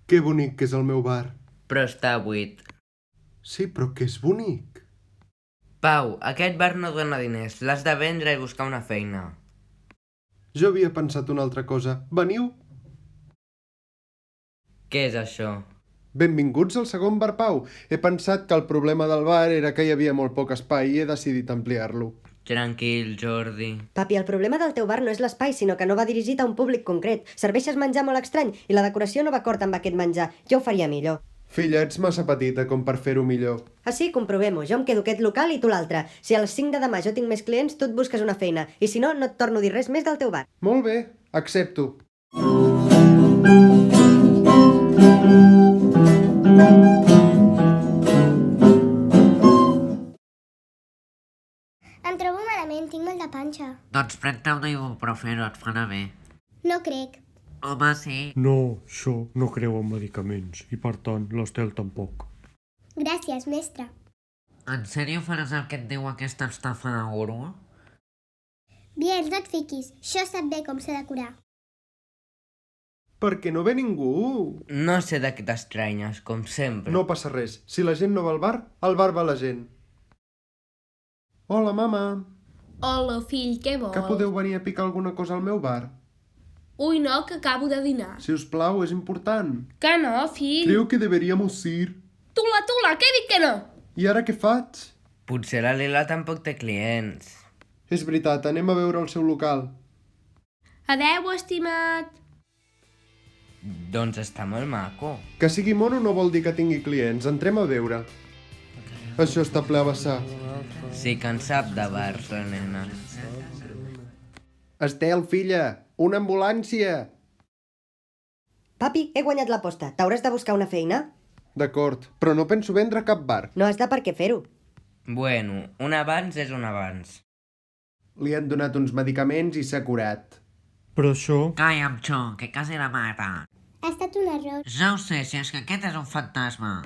Que bonic que és el meu bar. Però està buit. Sí, però que és bonic. Pau, aquest bar no dona diners. L'has de vendre i buscar una feina. Jo havia pensat una altra cosa. Veniu? Què és això? Benvinguts al segon bar Pau. He pensat que el problema del bar era que hi havia molt poc espai i he decidit ampliar-lo. Tranquil, Jordi. Papi, el problema del teu bar no és l'espai, sinó que no va dirigit a un públic concret. Serveixes menjar molt estrany i la decoració no va acord amb aquest menjar. Jo ho faria millor. Filla, ets massa petita com per fer-ho millor. Així, comprovem-ho. Jo em quedo aquest local i tu l'altre. Si a les 5 de demà jo tinc més clients, tu et busques una feina. I si no, no et torno a dir res més del teu bar. Molt bé, accepto. Em trobo malament, tinc molta panxa. Doncs pren-te un ibuprofeno, et farà bé. No crec. Home, sí. No, això no creu en medicaments i per tant l'Estel tampoc. Gràcies, mestre. En sèrio faràs el que et diu aquesta estafa de guru? Biel, no et fiquis. Això sap bé com s'ha de curar. Per què no ve ningú? No sé de què t'estranyes, com sempre. No passa res. Si la gent no va al bar va la gent. Hola, mama. Hola, fill, què vols? Que podeu venir a picar alguna cosa al meu bar? Ui, no, que acabo de dinar. Si us plau, és important. Que no, fill? Creo que deberíamos ir. Tula, què dic que no? I ara què faig? Potser la Lila tampoc té clients. És veritat, anem a veure el seu local. Adeu, estimat. Doncs està molt maco. Que sigui mono no vol dir que tingui clients. Entrem a veure. Això està ple a vessar. Sí que en sap de bars, la nena. Estel, filla, una ambulància! Papi, he guanyat l'aposta. T'hauràs de buscar una feina? D'acord, però no penso vendre cap bar. No has de per què fer-ho. Bueno, un avanç és un avanç. Li han donat uns medicaments i s'ha curat. Però això... Calla, Xo, que quasi la mata. Ha estat un error. Ja ho sé, si és que aquest és un fantasma.